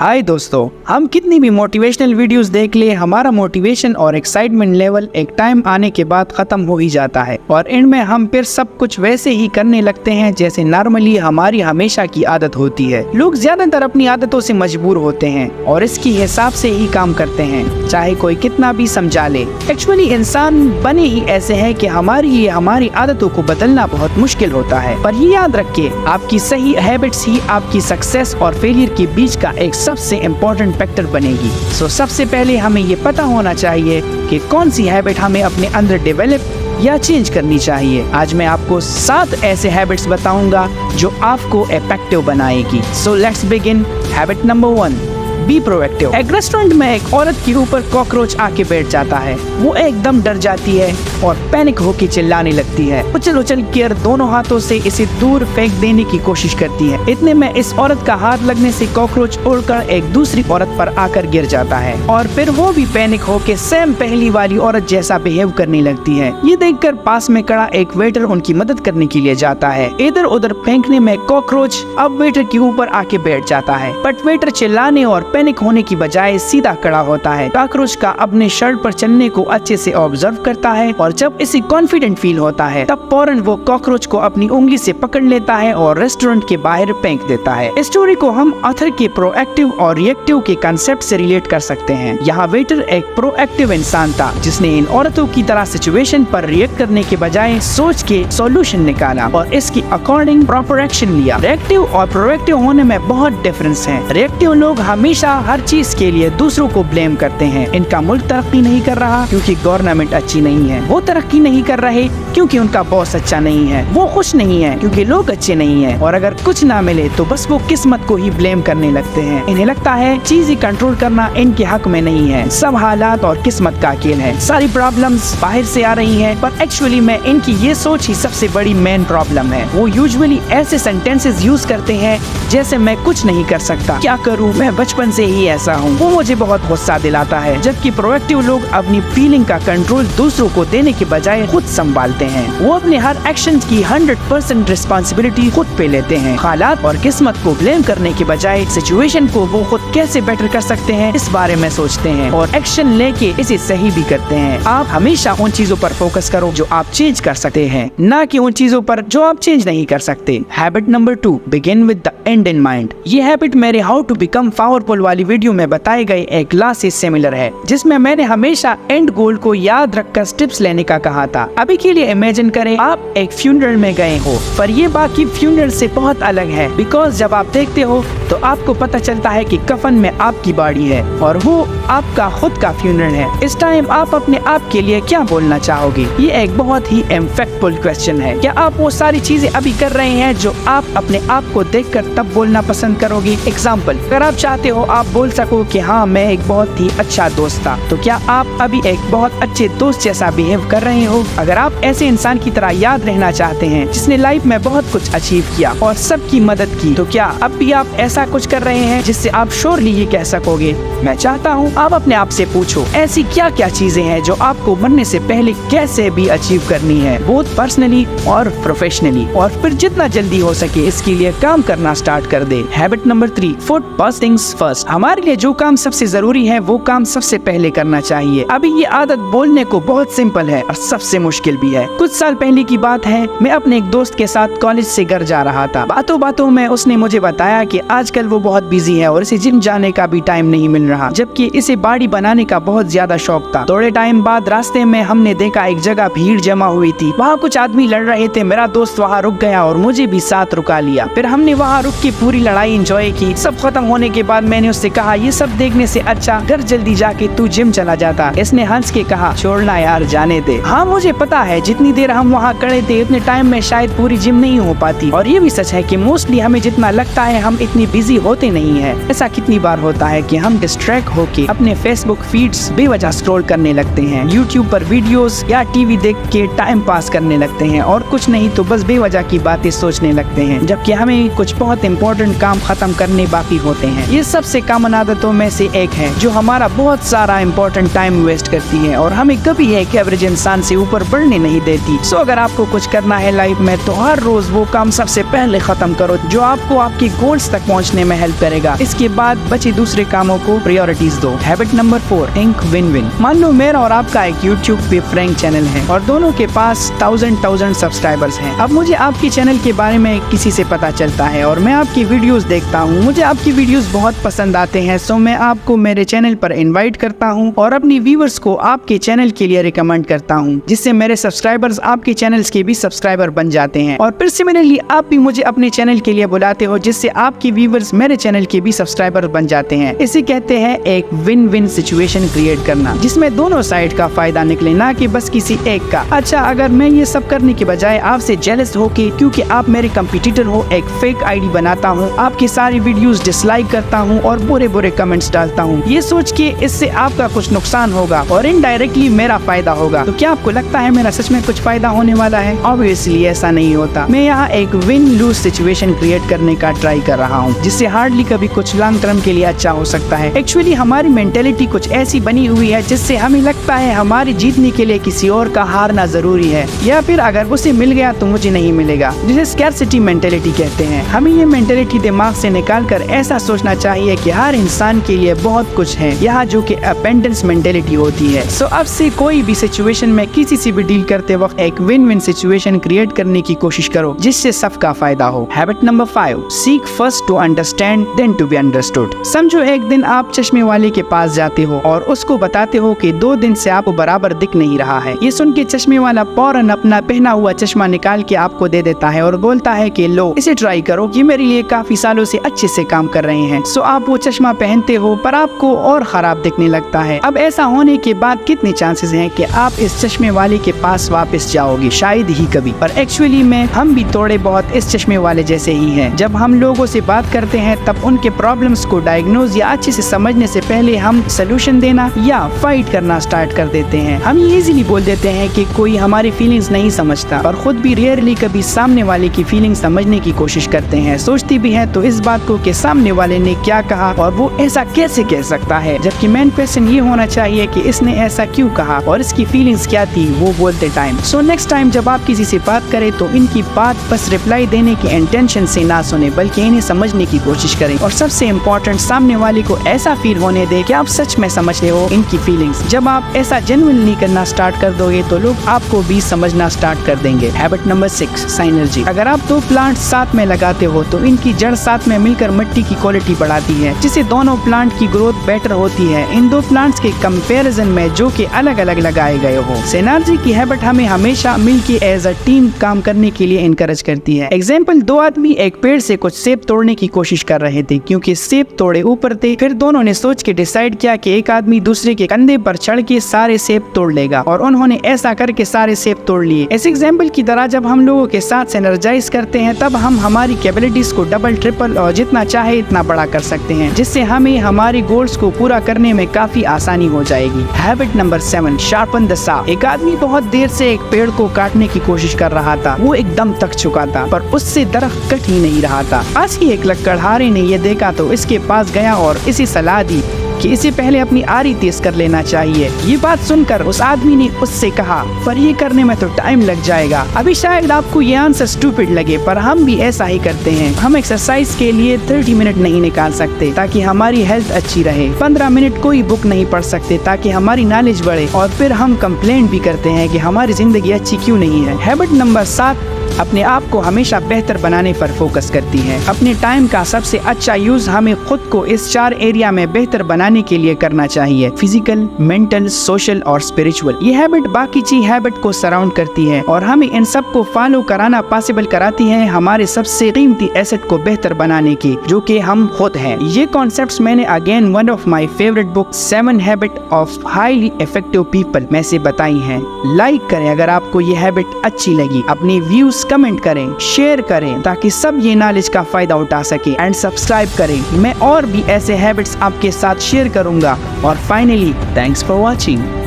हाय दोस्तों, हम कितनी भी मोटिवेशनल वीडियोस देख ले, हमारा मोटिवेशन और एक्साइटमेंट लेवल एक टाइम आने के बाद खत्म हो ही जाता है और इनमें हम फिर सब कुछ वैसे ही करने लगते हैं जैसे नॉर्मली हमारी हमेशा की आदत होती है। लोग ज्यादातर अपनी आदतों से मजबूर होते हैं और इसकी हिसाब से ही काम करते हैं, चाहे कोई कितना भी समझा ले। एक्चुअली इंसान बने ही ऐसे है कि हमारे लिए हमारी आदतों को बदलना बहुत मुश्किल होता है। पर ये याद रखिए, आपकी सही हैबिट्स ही आपकी सक्सेस और फेलियर के बीच का एक सबसे इम्पोर्टेंट फैक्टर बनेगी। सबसे पहले हमें ये पता होना चाहिए कि कौन सी हैबिट हमें अपने अंदर डेवलप या चेंज करनी चाहिए। आज मैं आपको 7 ऐसे हैबिट्स बताऊंगा जो आपको इफेक्टिव बनाएगी। So let's begin. Habit number 1, be proactive. एक रेस्टोरेंट में एक औरत के ऊपर कॉकरोच आके बैठ जाता है। वो एकदम डर जाती है और पैनिक होकर चिल्लाने लगती है। उछल उछल कर दोनों हाथों से इसे दूर फेंक देने की कोशिश करती है। इतने में इस औरत का हाथ लगने से कॉकरोच उड़कर एक दूसरी औरत पर आकर गिर जाता है और फिर वो भी पैनिक होकर सेम पहली वाली औरत जैसा बिहेव करने लगती है। ये देखकर पास में खड़ा एक वेटर उनकी मदद करने के लिए जाता है। इधर उधर फेंकने में कॉकरोच अब वेटर के ऊपर आके बैठ जाता है, बट वेटर चिल्लाने और पैनिक होने की बजाय सीधा खड़ा होता है। कॉकरोच का अपने शर्ट पर चलने को अच्छे से ऑब्जर्व करता है और जब इसे कॉन्फिडेंट फील होता है तब फौरन वो कॉकरोच को अपनी उंगली से पकड़ लेता है और रेस्टोरेंट के बाहर फेंक देता है। इस स्टोरी को हम ऑथर के प्रोएक्टिव और रिएक्टिव के कंसेप्ट से रिलेट कर सकते हैं। यहाँ वेटर एक प्रोएक्टिव इंसान था जिसने इन औरतों की तरह सिचुएशन पर रिएक्ट करने के बजाय सोच के सॉल्यूशन निकाला और इसके अकॉर्डिंग प्रॉपर एक्शन लिया। रिएक्टिव और प्रोएक्टिव होने में बहुत डिफरेंस है। रिएक्टिव लोग हमेशा हर चीज के लिए दूसरों को ब्लेम करते हैं। इनका मुल्क तरक्की नहीं कर रहा क्योंकि गवर्नमेंट अच्छी नहीं है, वो तरक्की नहीं कर रहे क्योंकि उनका बॉस अच्छा नहीं है, वो खुश नहीं है क्योंकि लोग अच्छे नहीं हैं, और अगर कुछ ना मिले तो बस वो किस्मत को ही ब्लेम करने लगते हैं। इन्हें लगता है चीजें कंट्रोल करना इनके हक में नहीं है, सब हालात और किस्मत का खेल है, सारी प्रॉब्लम्स बाहर से आ रही हैं। पर एक्चुअली में इनकी ये सोच ही सबसे बड़ी मेन प्रॉब्लम है। वो यूजुअली ऐसे सेंटेंसेस यूज करते हैं जैसे मैं कुछ नहीं कर सकता, क्या करूँ, मैं बचपन से ही ऐसा हूँ। वो मुझे बहुत गुस्सा दिलाता है। जबकि प्रोएक्टिव लोग अपनी फीलिंग का कंट्रोल दूसरों को देने के बजाय खुद संभालते हैं। वो अपने हर एक्शन की 100% रिस्पॉन्सिबिलिटी खुद पे लेते हैं। हालात और किस्मत को ब्लेम करने के बजाय सिचुएशन को वो खुद कैसे बेटर कर सकते हैं इस बारे में सोचते हैं और एक्शन लेके इसे सही भी करते हैं। आप हमेशा उन चीजों पर फोकस करो जो आप चेंज कर सकते हैं, न कि उन चीजों पर जो आप चेंज नहीं कर सकते। Habit number 2, begin with the and in mind. ये हैबिट मेरे हाउ टू बिकम पावरफुल वाली वीडियो में बताए गए एक लॉ से सिमिलर है, जिसमें मैंने हमेशा एंड गोल को याद रखकर स्टेप्स लेने का कहा था। अभी के लिए इमेजिन करें आप एक फ्यूनरल में गए हो, पर ये बाकी फ्यूनरल से बहुत अलग है। बिकॉज जब आप देखते हो तो आपको पता चलता है कि कफन में आपकी बॉडी है और वो आपका खुद का फ्यूनरल है। इस टाइम आप अपने आप के लिए क्या बोलना चाहोगे? ये एक बहुत ही इम्पैक्टफुल क्वेश्चन है। क्या आप वो सारी चीजें अभी कर रहे हैं जो आप अपने आप को देखकर तब बोलना पसंद करोगे? एग्जाम्पल, अगर आप चाहते हो आप बोल सको कि हाँ मैं एक बहुत ही अच्छा दोस्त था, तो क्या आप अभी एक बहुत अच्छे दोस्त जैसा बिहेव कर रहे हो? अगर आप ऐसे इंसान की तरह याद रहना चाहते हैं जिसने लाइफ में बहुत कुछ अचीव किया और सबकी मदद की, तो क्या अब भी आप ऐसा कुछ कर रहे हैं जिससे आप श्योरली ये कह सकोगे? मैं चाहता हूँ आप अपने आप से पूछो ऐसी क्या क्या चीजें हैं जो आपको मरने से पहले कैसे भी अचीव करनी है, बोथ पर्सनली और प्रोफेशनली, और फिर जितना जल्दी हो सके इसके लिए काम करना स्टार्ट कर दे। Habit number 3, put first things first. हमारे लिए जो काम सबसे जरूरी है वो काम सबसे पहले करना चाहिए। अभी ये आदत बोलने को बहुत सिंपल है और सबसे मुश्किल भी है। कुछ साल पहले की बात है, मैं अपने एक दोस्त के साथ कॉलेज से घर जा रहा था। बातों बातों में उसने मुझे बताया कि आजकल वो बहुत बिजी है और इसे जिम जाने का भी टाइम नहीं मिल रहा, जबकि इसे बॉडी बनाने का बहुत ज्यादा शौक था। थोड़े टाइम बाद रास्ते में हमने देखा एक जगह भीड़ जमा हुई थी, वहाँ कुछ आदमी लड़ रहे थे। मेरा दोस्त वहाँ रुक गया और मुझे भी साथ रुका लिया। फिर हमने वहाँ रुक के पूरी लड़ाई एंजॉय की। सब खत्म होने के बाद मैंने उससे कहा ये सब देखने से अच्छा घर जल्दी जाके तू जिम चला जाता। इसने हंस के कहा छोड़ना यार, जाने दे। हाँ मुझे पता है जितनी देर हम वहाँ खड़े थे उतने टाइम में शायद पूरी जिम नहीं हो पाती, और ये भी सच है कि मोस्टली हमें जितना लगता है हम इतनी बिजी होते नहीं है। ऐसा कितनी बार होता है कि हम डिस्ट्रैक्ट होके अपने फेसबुक फीड्स बेवजह स्क्रॉल करने लगते हैं, यूट्यूब पर वीडियोस या टीवी देख के टाइम पास करने लगते हैं और कुछ नहीं तो बस बेवजह की बातें सोचने लगते हैं, जबकि हमें कुछ बहुत बहुत इंपॉर्टेंट काम खत्म करने बाकी होते हैं। ये सबसे कॉमन आदतों में से एक है जो हमारा बहुत सारा इंपॉर्टेंट टाइम वेस्ट करती है और हमें कभी एक एवरेज इंसान से ऊपर बढ़ने नहीं देती। सो अगर आपको कुछ करना है लाइफ में तो हर रोज वो काम सबसे पहले खत्म करो जो आपको आपके गोल्स तक पहुंचने में हेल्प करेगा। इसके बाद बचे दूसरे कामों को प्रायोरिटीज दो। Habit number 4, think win win. मान लो मेरा और आपका एक यूट्यूब पे प्रैंक चैनल है और दोनों के पास 1000 सब्सक्राइबर्स हैं। अब मुझे आपके चैनल के बारे में किसी से पता चलता है और मैं आपकी वीडियोस देखता हूँ। मुझे आपकी वीडियोस बहुत पसंद आते हैं, सो मैं आपको मेरे चैनल पर इनवाइट करता हूँ और अपनी व्यूअर्स को आपके चैनल के लिए रिकमेंड करता हूँ, जिससे मेरे सब्सक्राइबर्स आपके चैनल्स के भी सब्सक्राइबर बन जाते हैं। और फिर सिमिलरली आप भी मुझे अपने चैनल के लिए बुलाते हो, जिससे आपके व्यूअर्स मेरे चैनल के भी सब्सक्राइबर बन जाते हैं। इसे कहते हैं एक विन विन सिचुएशन क्रिएट करना, जिसमें दोनों साइड का फायदा निकले, ना कि बस किसी एक का। अच्छा, अगर मैं ये सब करने के बजाय आपसे जेलस होके क्योंकि आप मेरे कंपटीटर हो एक फेक आईडी बनाता हूँ, आपकी सारी वीडियोस डिसलाइक करता हूँ और बुरे बुरे कमेंट्स डालता हूँ, ये सोच के इससे आपका कुछ नुकसान होगा और इनडायरेक्टली मेरा फायदा होगा, तो क्या आपको लगता है मेरा सच में कुछ फायदा होने वाला है? ऑब्वियसली ऐसा नहीं होता। मैं यहाँ एक विन लूज सिचुएशन क्रिएट करने का ट्राई कर रहा हूँ, जिससे हार्डली कभी कुछ लॉन्ग टर्म के लिए अच्छा हो सकता है। एक्चुअली हमारी मेंटेलिटी कुछ ऐसी बनी हुई है जिससे हमें लगता है हमारी जीतने के लिए किसी और का हारना जरूरी है, या फिर अगर उसे मिल गया तो मुझे नहीं मिलेगा, जिसे स्कैरसिटी मेंटेलिटी कहते हैं। हमें ये मेंटेलिटी दिमाग से निकाल कर ऐसा सोचना चाहिए कि हर इंसान के लिए बहुत कुछ है यहाँ, जो कि अबंडेंस मेंटेलिटी होती है। सो अब से कोई भी सिचुएशन में किसी से भी डील करते वक्त एक विन विन सिचुएशन क्रिएट करने की कोशिश करो, जिससे सबका फायदा हो। Habit number 5, seek first to understand then to be understood. समझो एक दिन आप चश्मे वाले के पास जाते हो और उसको बताते हो कि 2 दिन से आपको बराबर दिख नहीं रहा है। ये सुन के चश्मे वाला फौरन अपना पहना हुआ चश्मा निकाल के आपको दे देता है और बोलता है कि लो इसे ट्राई करो, ये मेरे लिए काफी सालों से अच्छे से काम कर रहे हैं। सो आप वो चश्मा पहनते हो पर आपको और खराब दिखने लगता है। अब ऐसा होने के बाद कितने चांसेस हैं कि आप इस चश्मे वाले के पास वापस जाओगे? शायद ही कभी। पर एक्चुअली में हम भी थोड़े बहुत इस चश्मे वाले जैसे ही हैं। जब हम लोगों से बात करते हैं तब उनके प्रॉब्लम्स को डायग्नोज या अच्छे से समझने से पहले हम सोल्यूशन देना या फाइट करना स्टार्ट कर देते हैं। हम ये इजीली बोल देते हैं कि कोई हमारी फीलिंग्स नहीं समझता, और खुद भी रेयरली कभी सामने वाले की फीलिंग समझने की कोशिश करते हैं। सोचती भी हैं तो इस बात को कि सामने वाले ने क्या कहा और वो ऐसा कैसे कह सकता है, जबकि मेन क्वेश्चन ये होना चाहिए कि इसने ऐसा क्यों कहा और इसकी फीलिंग्स क्या थी वो बोलते टाइम। सो नेक्स्ट टाइम जब आप किसी से बात करें तो इनकी बात बस रिप्लाई देने की इंटेंशन से ना सुने, बल्कि इन्हें समझने की कोशिश करें। और सबसे इम्पोर्टेंट, सामने वाले को ऐसा फील होने दे कि आप सच में समझते हो इनकी फीलिंग्स। जब आप ऐसा जेन्युइनली करना स्टार्ट कर दोगे तो लोग आपको भी समझना स्टार्ट कर देंगे। Habit number 6, synergy. अगर आप 2 प्लांट साथ में लगाते हो तो इनकी जड़ साथ में मिलकर मिट्टी की क्वालिटी बढ़ाती है, जिससे दोनों प्लांट की ग्रोथ बेटर होती है इन 2 प्लांट्स के कंपैरिजन में जो कि अलग अलग लगाए गए हो। सिनर्जी की हैबिट हमें हमेशा मिलकर एज अ टीम काम करने के लिए इनकरेज करती है। एग्जाम्पल, 2 आदमी एक पेड़ से कुछ सेब तोड़ने की कोशिश कर रहे थे क्योंकि सेब तोड़े ऊपर थे। फिर दोनों ने सोच के डिसाइड किया कि एक आदमी दूसरे के कंधे पर चढ़ के सारे सेब तोड़ लेगा, और उन्होंने ऐसा करके सारे सेब तोड़ लिए। इस एग्जाम्पल की तरह जब हम लोगों के साथ सिनर्जाइज करते हैं तब हम हमारी कैपेबिलिटीज को डबल, ट्रिपल और जितना चाहे इतना बड़ा कर सकते हैं, जिससे हमें हमारी गोल्स को पूरा करने में काफी आसानी हो जाएगी। Habit number 7, sharpen the saw. एक आदमी बहुत देर से एक पेड़ को काटने की कोशिश कर रहा था। वो एकदम थक चुका था पर उससे दरख्त कट ही नहीं रहा था। आज ही एक लकड़हारे ने ये देखा तो इसके पास गया और इसी सलाह दी कि इसे पहले अपनी आरी तेज कर लेना चाहिए। ये बात सुनकर उस आदमी ने उससे कहा, पर ये करने में तो टाइम लग जाएगा। अभी शायद आपको ये आंसर स्टूपिड लगे, पर हम भी ऐसा ही करते हैं। हम एक्सरसाइज के लिए 30 मिनट नहीं निकाल सकते ताकि हमारी हेल्थ अच्छी रहे। 15 मिनट कोई बुक नहीं पढ़ सकते ताकि हमारी नॉलेज बढ़े, और फिर हम कंप्लेंट भी करते हैं कि हमारी जिंदगी अच्छी क्यों नहीं है। हैबिट नंबर 7, अपने आप को हमेशा बेहतर बनाने पर फोकस करती है। अपने टाइम का सबसे अच्छा यूज हमें खुद को इस 4 एरिया में बेहतर बनाने के लिए करना चाहिए: फिजिकल, मेंटल, सोशल और स्पिरिचुअल। ये हैबिट बाकी चीज हैबिट को सराउंड करती है और हमें इन सब को फॉलो कराना पॉसिबल कराती है हमारे सबसे कीमती एसेट को बेहतर बनाने की, जो कि हम खुद हैं। ये कॉन्सेप्ट्स मैंने again one of my favourite book 7 habit of highly effective people में से बताई हैं। लाइक करें अगर आपको ये हैबिट अच्छी लगी, अपने व्यूज कमेंट करें, शेयर करें ताकि सब ये नॉलेज का फायदा उठा सके, एंड सब्सक्राइब करें। मैं और भी ऐसे हैबिट्स आपके साथ शेयर करूंगा। और फाइनली, थैंक्स फॉर वॉचिंग।